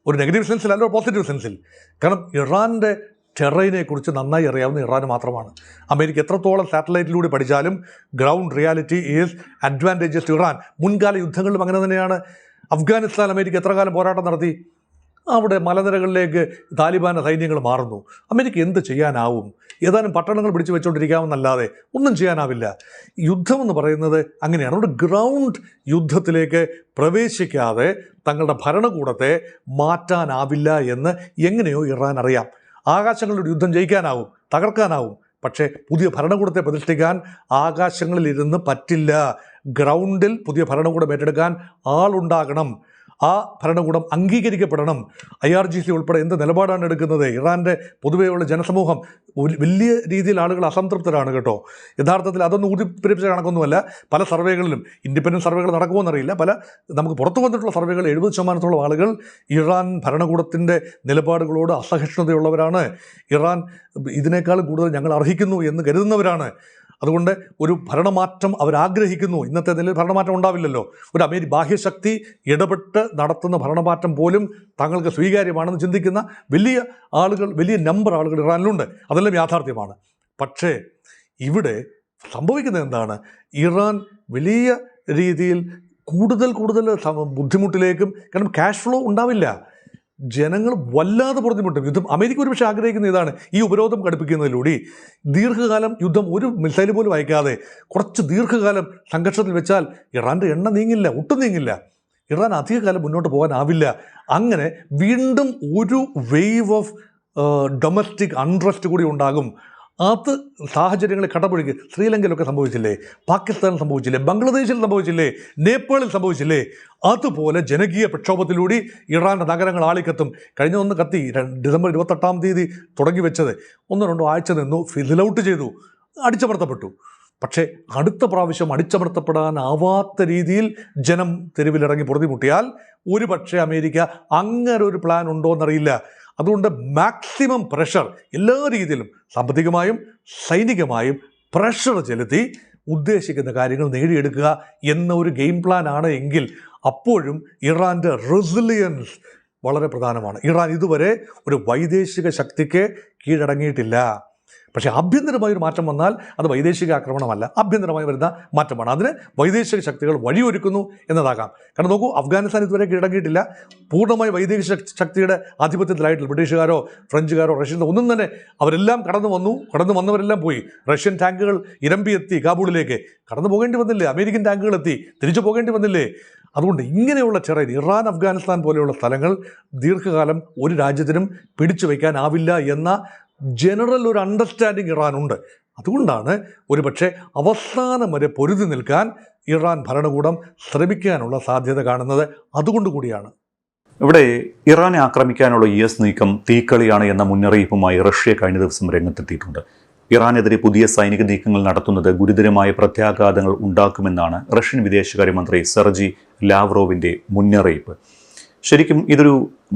ഒരു നെഗറ്റീവ് സെൻസിൽ അല്ല, ഒരു പോസിറ്റീവ് സെൻസിൽ. കാരണം ഇറാൻ്റെ ടെറൈനെക്കുറിച്ച് നന്നായി അറിയാവുന്ന ഇറാന് മാത്രമാണ്. അമേരിക്ക എത്രത്തോളം സാറ്റലൈറ്റിലൂടെ പഠിച്ചാലും ground reality is advantages to Iran. മുൻകാല യുദ്ധങ്ങളിലും അങ്ങനെ തന്നെയാണ്. അഫ്ഗാനിസ്ഥാൻ അമേരിക്ക എത്ര കാലം പോരാട്ടം നടത്തി? അവിടെ മലനിരകളിലേക്ക് താലിബാൻ്റെ സൈന്യങ്ങൾ മാറുന്നു. അമേരിക്ക എന്ത് ചെയ്യാനാവും? ഏതാനും പട്ടണങ്ങൾ പിടിച്ചു വെച്ചുകൊണ്ടിരിക്കാമെന്നല്ലാതെ ഒന്നും ചെയ്യാനാവില്ല. യുദ്ധമെന്ന് പറയുന്നത് അങ്ങനെയാണ്. അതുകൊണ്ട് ഗ്രൗണ്ട് യുദ്ധത്തിലേക്ക് പ്രവേശിക്കാതെ തങ്ങളുടെ ഭരണകൂടത്തെ മാറ്റാനാവില്ല എന്ന് എങ്ങനെയോ ഇറാൻ അറിയാം. ആകാശങ്ങളുടെ യുദ്ധം ജയിക്കാനാവും, തകർക്കാനാവും, പക്ഷേ പുതിയ ഭരണകൂടത്തെ പ്രതിഷ്ഠിക്കാൻ ആകാശങ്ങളിലിരുന്ന് പറ്റില്ല. ഗ്രൗണ്ടിൽ പുതിയ ഭരണകൂടം ഏറ്റെടുക്കാൻ ആളുണ്ടാകണം. ആ ഭരണകൂടം അംഗീകരിക്കപ്പെടണം. IRGC ഉൾപ്പെടെ എന്ത് നിലപാടാണ് എടുക്കുന്നത്? ഇറാൻ്റെ പൊതുവെയുള്ള ജനസമൂഹം വലിയ രീതിയിൽ ആളുകൾ അസംതൃപ്തരാണ് കേട്ടോ. യഥാർത്ഥത്തിൽ അതൊന്നും ഊതിപ്പിരിപ്പിച്ച കണക്കൊന്നുമല്ല. പല സർവേകളിലും, ഇൻഡിപെൻഡൻറ്റ് സർവേകൾ നടക്കുമോയെന്നറിയില്ല, നമുക്ക് പുറത്തു വന്നിട്ടുള്ള സർവേകൾ 70% ആളുകൾ ഇറാൻ ഭരണകൂടത്തിൻ്റെ നിലപാടുകളോട് അസഹിഷ്ണുതയുള്ളവരാണ്. ഇറാൻ ഇതിനേക്കാൾ കൂടുതൽ ഞങ്ങൾ അർഹിക്കുന്നു എന്ന് കരുതുന്നവരാണ്. അതുകൊണ്ട് ഒരു ഭരണമാറ്റം അവരാഗ്രഹിക്കുന്നു. ഇന്നത്തെ നിലയിൽ ഭരണമാറ്റം ഉണ്ടാവില്ലല്ലോ. ഒരു ബാഹ്യശക്തി ഇടപെട്ട് നടത്തുന്ന ഭരണമാറ്റം പോലും തങ്ങൾക്ക് സ്വീകാര്യമാണെന്ന് ചിന്തിക്കുന്ന വലിയ ആളുകൾ, വലിയ നമ്പർ ആളുകൾ ഇറാനിലുണ്ട്. അതെല്ലാം യാഥാർത്ഥ്യമാണ്. പക്ഷേ ഇവിടെ സംഭവിക്കുന്നത് എന്താണ്? ഇറാൻ വലിയ രീതിയിൽ കൂടുതൽ ബുദ്ധിമുട്ടിലേക്കും, കാരണം ക്യാഷ് ഫ്ലോ ഉണ്ടാവില്ല. ജനങ്ങൾ വല്ലാതെ ബുദ്ധിമുട്ടും. യുദ്ധം അമേരിക്ക ഒരു പക്ഷേ ആഗ്രഹിക്കുന്ന ഇതാണ്, ഈ ഉപരോധം കടുപ്പിക്കുന്നതിലൂടെ ദീർഘകാലം യുദ്ധം ഒരു മിസൈൽ പോലും അയക്കാതെ കുറച്ച് ദീർഘകാലം സംഘർഷത്തിൽ വെച്ചാൽ ഇറാൻ്റെ എണ്ണ നീങ്ങില്ല, ഒട്ടും നീങ്ങില്ല. ഇറാൻ അധികകാലം മുന്നോട്ട് പോകാനാവില്ല. അങ്ങനെ വീണ്ടും ഒരു വേവ് ഓഫ് ഡൊമസ്റ്റിക് അൺട്രസ്റ്റ് കൂടി ഉണ്ടാകും. അത് സാഹചര്യങ്ങളെ കടപുഴകി ശ്രീലങ്കയിലൊക്കെ സംഭവിച്ചില്ലേ, പാകിസ്ഥാനിൽ സംഭവിച്ചില്ലേ, ബംഗ്ലാദേശിൽ സംഭവിച്ചില്ലേ, നേപ്പാളിൽ സംഭവിച്ചില്ലേ? അതുപോലെ ജനകീയ പ്രക്ഷോഭത്തിലൂടെ ഇറാൻ്റെ നഗരങ്ങൾ ആളിക്കത്തും. കഴിഞ്ഞ ഒന്ന് കത്തി ഡിസംബർ 28 തുടങ്ങി വെച്ചത് 1-2 ആഴ്ച നിന്നു, ഫിസിലൗട്ട് ചെയ്തു, അടിച്ചമർത്തപ്പെട്ടു. പക്ഷേ അടുത്ത പ്രാവശ്യം അടിച്ചമർത്തപ്പെടാനാവാത്ത രീതിയിൽ ജനം തെരുവിലിറങ്ങി പൊറുതിമുട്ടിയാൽ ഒരു പക്ഷേ അമേരിക്ക അങ്ങനെ ഒരു പ്ലാൻ ഉണ്ടോ എന്നറിയില്ല. അതുകൊണ്ട് മാക്സിമം പ്രഷർ എല്ലാ രീതിയിലും, സാമ്പത്തികമായും സൈനികമായും പ്രഷർ ചെലുത്തി ഉദ്ദേശിക്കുന്ന കാര്യങ്ങൾ നേടിയെടുക്കുക എന്ന ഒരു ഗെയിം പ്ലാൻ ആണ് എങ്കിൽ അപ്പോഴും ഇറാൻ്റെ റെസിലിയൻസ് വളരെ പ്രധാനമാണ്. ഇറാൻ ഇതുവരെ ഒരു വൈദേശിക ശക്തിക്ക് കീഴടങ്ങിയിട്ടില്ല. പക്ഷേ ആഭ്യന്തരമായൊരു മാറ്റം വന്നാൽ അത് വൈദേശിക ആക്രമണമല്ല, ആഭ്യന്തരമായി വരുന്ന മാറ്റമാണ്. അതിന് വൈദേശിക ശക്തികൾ വഴിയൊരുക്കുന്നു എന്നതാകാം. കാരണം നോക്കൂ, അഫ്ഗാനിസ്ഥാൻ ഇതുവരെ കീഴടങ്ങിയിട്ടില്ല. പൂർണ്ണമായി വൈദേശിക ശക്തിയുടെ ആധിപത്യത്തിലായിട്ടില്ല. ബ്രിട്ടീഷുകാരോ ഫ്രഞ്ചുകാരോ റഷ്യൻസോ ഒന്നും തന്നെ, അവരെല്ലാം കടന്നു വന്നവരെല്ലാം പോയി. റഷ്യൻ ടാങ്കുകൾ ഇരമ്പിയെത്തി കാബൂളിലേക്ക്. കടന്നു പോകേണ്ടി വന്നില്ലേ? അമേരിക്കൻ ടാങ്കുകൾ എത്തി, തിരിച്ചു പോകേണ്ടി വന്നില്ലേ? അതുകൊണ്ട് ഇങ്ങനെയുള്ള ടെറൈൻ, ഇറാൻ അഫ്ഗാനിസ്ഥാൻ പോലെയുള്ള സ്ഥലങ്ങൾ ദീർഘകാലം ഒരു രാജ്യത്തിനും പിടിച്ചു വയ്ക്കാനാവില്ല എന്ന ജനറൽ ഒരു അണ്ടർസ്റ്റാൻഡിങ് ഇറാനുണ്ട്. അതുകൊണ്ടാണ് ഒരുപക്ഷെ അവസാനം വരെ പൊരുതി നിൽക്കാൻ ഇറാൻ ഭരണകൂടം ശ്രമിക്കാനുള്ള സാധ്യത കാണുന്നത്. അതുകൊണ്ട് കൂടിയാണ്. ഇവിടെ ഇറാനെ ആക്രമിക്കാനുള്ള US നീക്കം തീക്കളിയാണ് എന്ന മുന്നറിയിപ്പുമായി റഷ്യ കഴിഞ്ഞ ദിവസം രംഗത്തെത്തിയിട്ടുണ്ട്. ഇറാനെതിരെ പുതിയ സൈനിക നീക്കങ്ങൾ നടത്തുന്നത് ഗുരുതരമായ പ്രത്യാഘാതങ്ങൾ ഉണ്ടാക്കുമെന്നാണ് റഷ്യൻ വിദേശകാര്യമന്ത്രി സെർജി ലാവ്റോവിൻ്റെ മുന്നറിയിപ്പ്. ശരിക്കും ഇതൊരു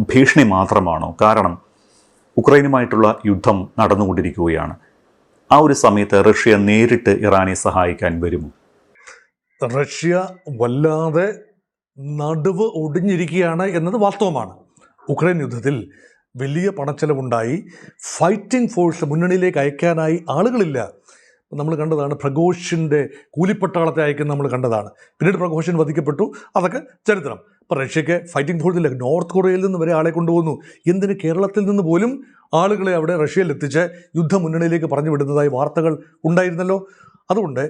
ഭീഷണി മാത്രമാണോ? കാരണം ഉക്രൈനുമായിട്ടുള്ള യുദ്ധം നടന്നുകൊണ്ടിരിക്കുകയാണ്. ആ ഒരു സമയത്ത് റഷ്യ നേരിട്ട് ഇറാനെ സഹായിക്കാൻ വരുമോ? റഷ്യ വല്ലാതെ നടുവ് ഒടിഞ്ഞിരിക്കുകയാണ് എന്നത് വാസ്തവമാണ്. ഉക്രൈൻ യുദ്ധത്തിൽ വലിയ പണച്ചെലവുണ്ടായി. Fighting force മുന്നണിയിലേക്ക് അയക്കാനായി ആളുകളില്ല. നമ്മൾ കണ്ടതാണ് പ്രഗോഷിൻ്റെ കൂലിപ്പട്ടാളത്തെ അയക്കുന്ന നമ്മൾ കണ്ടതാണ്. പിന്നീട് പ്രഗോഷൻ വധിക്കപ്പെട്ടു. അതൊക്കെ ചരിത്രം. ഇപ്പോൾ റഷ്യക്ക് ഫൈറ്റിംഗ് ഫോഴ്സില്ല. നോർത്ത് കൊറിയയിൽ നിന്ന് വരെ ആളെ കൊണ്ടുപോകുന്നു. എന്തിന് കേരളത്തിൽ നിന്ന് പോലും ആളുകളെ അവിടെ റഷ്യയിൽ എത്തിച്ച് യുദ്ധമുന്നണിയിലേക്ക് പറഞ്ഞു വിടുന്നതായി വാർത്തകൾ ഉണ്ടായിരുന്നല്ലോ. അതുകൊണ്ട്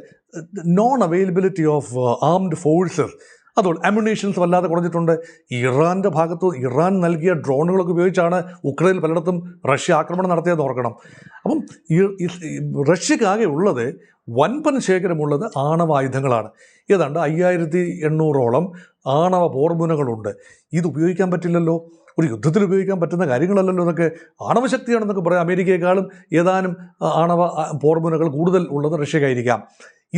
non availability of armed forces, അതുകൊണ്ട് അമ്യൂണേഷൻസ് വല്ലാതെ കുറഞ്ഞിട്ടുണ്ട്. ഇറാൻ്റെ ഭാഗത്ത് ഇറാൻ നൽകിയ ഡ്രോണുകളൊക്കെ ഉപയോഗിച്ചാണ് ഉക്രൈനിൽ പലയിടത്തും റഷ്യ ആക്രമണം നടത്തിയതെന്ന് ഓർക്കണം. അപ്പം റഷ്യക്കാകെ ഉള്ളത് വൻപൻ ശേഖരമുള്ളത് ആണവായുധങ്ങളാണ്. ഏതാണ്ട് 5800ഓളം ആണവ പോർമുനകളുണ്ട്. ഇത് ഉപയോഗിക്കാൻ പറ്റില്ലല്ലോ, ഒരു യുദ്ധത്തിൽ ഉപയോഗിക്കാൻ പറ്റുന്ന കാര്യങ്ങളല്ലല്ലോ ഇതൊക്കെ. ആണവശക്തിയാണെന്നൊക്കെ പറയാം. അമേരിക്കയെക്കാളും ഏതാനും ആണവ പോർമുനകൾ കൂടുതൽ ഉള്ളത് റഷ്യക്കായിരിക്കാം.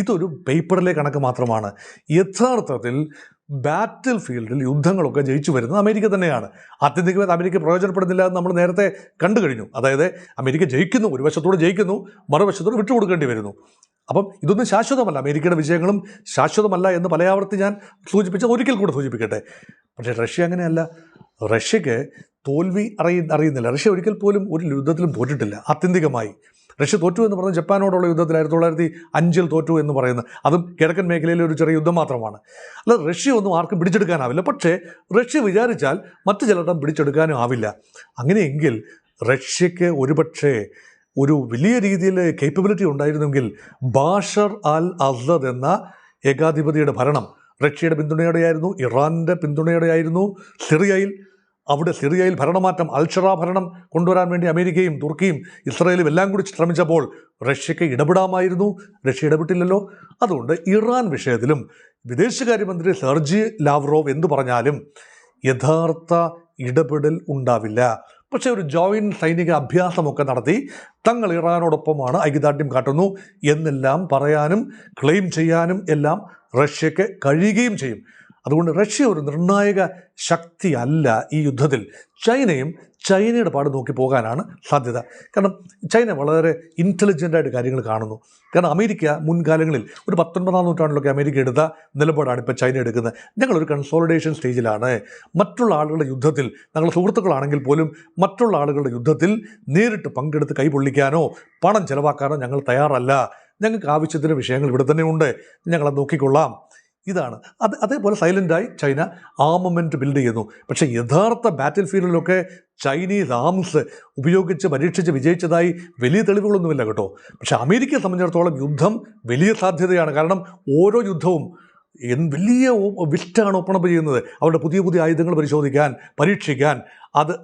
ഇതൊരു പേപ്പറിലെ കണക്ക് മാത്രമാണ്. യഥാർത്ഥത്തിൽ ബാറ്റിൽ ഫീൽഡിൽ യുദ്ധങ്ങളൊക്കെ ജയിച്ചു വരുന്നത് അമേരിക്ക തന്നെയാണ്. ആത്യന്തികമായി അമേരിക്ക പ്രയോജനപ്പെടുന്നില്ല എന്ന് നമ്മൾ നേരത്തെ കണ്ടു കഴിഞ്ഞു. അതായത് അമേരിക്ക ജയിക്കുന്നു, ഒരു വശത്തോട് ജയിക്കുന്നു, മറുവശത്തോട് വിട്ടുകൊടുക്കേണ്ടി വരുന്നു. അപ്പം ഇതൊന്നും ശാശ്വതമല്ല. അമേരിക്കയുടെ വിജയങ്ങളും ശാശ്വതമല്ല എന്ന് പലയാവർത്തി ഞാൻ ഒരിക്കൽ കൂടെ സൂചിപ്പിക്കട്ടെ. പക്ഷേ റഷ്യ അങ്ങനെയല്ല. റഷ്യക്ക് തോൽവി അറിയുന്നില്ല. റഷ്യ ഒരിക്കൽ പോലും ഒരു യുദ്ധത്തിലും തോറ്റിട്ടില്ല. ആത്യന്തികമായി റഷ്യ തോറ്റു എന്ന് പറഞ്ഞാൽ ജപ്പാനോടുള്ള യുദ്ധത്തിൽ 1905 തോറ്റു എന്ന് പറയുന്നത്, അതും കിഴക്കൻ മേഖലയിലെ ഒരു ചെറിയ യുദ്ധം മാത്രമാണ്. അല്ലാതെ റഷ്യ ഒന്നും ആർക്കും പിടിച്ചെടുക്കാനാവില്ല. പക്ഷേ റഷ്യ വിചാരിച്ചാൽ മറ്റു ചിലയിടം പിടിച്ചെടുക്കാനും ആവില്ല. അങ്ങനെയെങ്കിൽ റഷ്യക്ക് ഒരുപക്ഷെ ഒരു വലിയ രീതിയിൽ കേപ്പബിലിറ്റി ഉണ്ടായിരുന്നെങ്കിൽ ബാഷർ അൽ അസദ് എന്ന ഏകാധിപതിയുടെ ഭരണം റഷ്യയുടെ പിന്തുണയോടെയായിരുന്നു, ഇറാൻ്റെ പിന്തുണയോടെയായിരുന്നു. സിറിയയിൽ ഭരണമാറ്റം, അൽഷറ ഭരണം കൊണ്ടുവരാൻ വേണ്ടി അമേരിക്കയും തുർക്കിയും ഇസ്രായേലും എല്ലാം കൂടി ശ്രമിച്ചപ്പോൾ റഷ്യക്ക് ഇടപെടാമായിരുന്നു. റഷ്യ ഇടപെട്ടില്ലല്ലോ. അതുകൊണ്ട് ഇറാൻ വിഷയത്തിലും വിദേശകാര്യമന്ത്രി സെർജി ലാവ്റോവ് എന്തു പറഞ്ഞാലും യഥാർത്ഥ ഇടപെടൽ ഉണ്ടാവില്ല. പക്ഷേ ഒരു ജോയിൻറ്റ് സൈനിക അഭ്യാസമൊക്കെ നടത്തി തങ്ങൾ ഇറാനോടൊപ്പമാണ്, ഐക്യദാർഢ്യം കാട്ടുന്നു എന്നെല്ലാം പറയാനും ക്ലെയിം ചെയ്യാനും എല്ലാം റഷ്യക്ക് കഴിയുകയും ചെയ്യും. അതുകൊണ്ട് റഷ്യ ഒരു നിർണായക ശക്തിയല്ല ഈ യുദ്ധത്തിൽ. ചൈനയുടെ പാട് നോക്കി പോകാനാണ് സാധ്യത. കാരണം ചൈന വളരെ ഇൻ്റലിജൻ്റായിട്ട് കാര്യങ്ങൾ കാണുന്നു. കാരണം അമേരിക്ക മുൻകാലങ്ങളിൽ ഒരു 19-ാം നൂറ്റാണ്ടിലൊക്കെ അമേരിക്ക എടുത്ത നിലപാടാണ് ഇപ്പോൾ ചൈന എടുക്കുന്നത്. ഞങ്ങളൊരു കൺസോളിഡേഷൻ സ്റ്റേജിലാണ്. മറ്റുള്ള ആളുകളുടെ യുദ്ധത്തിൽ, ഞങ്ങളുടെ സുഹൃത്തുക്കളാണെങ്കിൽ പോലും മറ്റുള്ള ആളുകളുടെ യുദ്ധത്തിൽ നേരിട്ട് പങ്കെടുത്ത് കൈപൊള്ളിക്കാനോ പണം ചെലവാക്കാനോ ഞങ്ങൾ തയ്യാറല്ല. ഞങ്ങൾക്ക് ആവശ്യത്തിന് വിഷയങ്ങൾ ഇവിടെ തന്നെ ഉണ്ട്, ഞങ്ങളത് നോക്കിക്കൊള്ളാം. ഇതാണ് അതേപോലെ സൈലൻ്റായി ചൈന ആർമമെൻറ്റ് ബിൽഡ് ചെയ്യുന്നു. പക്ഷേ യഥാർത്ഥ ബാറ്റിൽ ഫീൽഡിലൊക്കെ ചൈനീസ് ആംസ് ഉപയോഗിച്ച് പരീക്ഷിച്ച് വിജയിച്ചതായി വലിയ തെളിവുകളൊന്നുമില്ല കേട്ടോ. പക്ഷേ അമേരിക്കയെ സംബന്ധിച്ചിടത്തോളം യുദ്ധം വലിയ സാധ്യതയാണ്. കാരണം ഓരോ യുദ്ധവും വലിയ വിറ്റാണ് ഓപ്പൺ അപ്പ് ചെയ്യുന്നത്. അവരുടെ പുതിയ ആയുധങ്ങൾ പരിശോധിക്കാൻ, പരീക്ഷിക്കാൻ,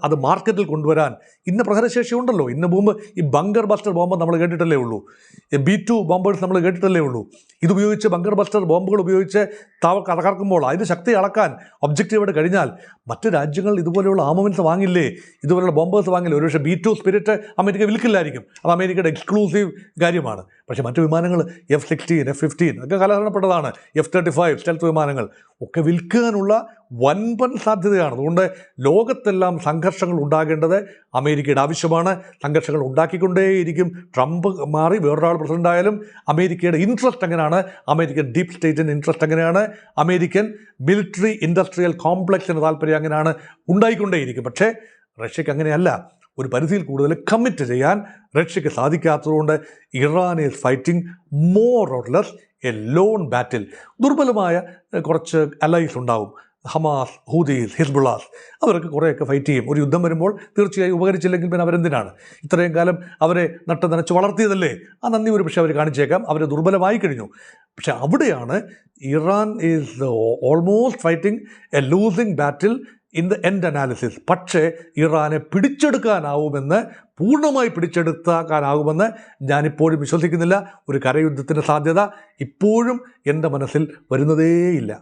അത് മാർക്കറ്റിൽ കൊണ്ടുവരാൻ. ഇന്ന പ്രഹരശേഷി ഉണ്ടല്ലോ. ഇന്ന ബോംബ്, ഈ ബങ്കർ ബസ്റ്റർ ബോംബ് നമ്മൾ കേട്ടിട്ടല്ലേ ഉള്ളൂ. B2 ബോംബേഴ്സ് നമ്മൾ കേട്ടിട്ടല്ലേ ഉള്ളൂ. ഇതുപയോഗിച്ച് ബങ്കർ ബസ്റ്റർ ബോംബുകൾ ഉപയോഗിച്ച് തകർക്കുമ്പോൾ അതിൻ്റെ ശക്തി അളക്കാൻ ഒബ്ജക്റ്റീവായിട്ട് കഴിഞ്ഞാൽ മറ്റ് രാജ്യങ്ങൾ ഇതുപോലെയുള്ള ആർമമെൻറ്റ്സ് വാങ്ങില്ലേ, ഇതുപോലെയുള്ള ബോംബേഴ്സ് വാങ്ങില്ലേ. ഒരുപക്ഷെ B2 സ്പിരിറ്റ് അമേരിക്ക വിൽക്കില്ലായിരിക്കും. അത് അമേരിക്കയുടെ എക്സ്ക്ലൂസീവ് കാര്യമാണ്. പക്ഷേ മറ്റു വിമാനങ്ങൾ F-16, F-15 ഒക്കെ കലാരണപ്പെട്ടതാണ്. F-35 സ്റ്റെൽത്ത് വിമാനങ്ങൾ ഒക്കെ വിൽക്കാനുള്ള വൻപൻ സാധ്യതയാണ്. അതുകൊണ്ട് ലോകത്തെല്ലാം സംഘർഷങ്ങൾ ഉണ്ടാകേണ്ടത് അമേരിക്കയുടെ ആവശ്യമാണ്. സംഘർഷങ്ങൾ ഉണ്ടാക്കിക്കൊണ്ടേയിരിക്കും. ട്രംപ് മാറി വേറൊരാൾ പ്രസിഡൻ്റായാലും അമേരിക്കയുടെ ഇൻട്രസ്റ്റ് എങ്ങനെയാണ്, അമേരിക്കൻ ഡീപ് സ്റ്റേറ്റിൻ്റെ ഇൻട്രസ്റ്റ് എങ്ങനെയാണ്, അമേരിക്കൻ മിലിറ്ററി ഇൻഡസ്ട്രിയൽ കോംപ്ലക്സിന് താല്പര്യം അങ്ങനെയാണ് ഉണ്ടായിക്കൊണ്ടേയിരിക്കും. പക്ഷേ റഷ്യക്ക് അങ്ങനെയല്ല. ഒരു പരിധിയിൽ കൂടുതൽ കമ്മിറ്റ് ചെയ്യാൻ റഷ്യക്ക് സാധിക്കാത്തതുകൊണ്ട് Iran is fighting more or less a lone battle. ദുർബലമായ കുറച്ച് അലൈസ് ഉണ്ടാവും. ഹമാസ്, ഹൂതീസ്, ഹിസ്ബുള്ളാസ്, അവരൊക്കെ കുറേയൊക്കെ ഫൈറ്റ് ചെയ്യും. ഒരു യുദ്ധം വരുമ്പോൾ തീർച്ചയായും ഉപകരിച്ചില്ലെങ്കിൽ പിന്നെ അവരെന്തിനാണ്? ഇത്രയും കാലം അവരെ നട്ട് നനച്ച് വളർത്തിയതല്ലേ? ആ നന്ദി ഒരു പക്ഷേ അവർ കാണിച്ചേക്കാം. അവർ ദുർബലമായി കഴിഞ്ഞു. പക്ഷെ അവിടെയാണ് Iran is almost fighting A losing battle in the end analysis. പക്ഷേ ഇറാനെ പിടിച്ചെടുക്കാനാവുമെന്ന്, പൂർണ്ണമായി പിടിച്ചെടുക്കാനാകുമെന്ന് ഞാനിപ്പോഴും വിശ്വസിക്കുന്നില്ല. ഒരു കരയുദ്ധത്തിൻ്റെ സാധ്യത ഇപ്പോഴും എൻ്റെ മനസ്സിൽ വരുന്നതേയില്ല.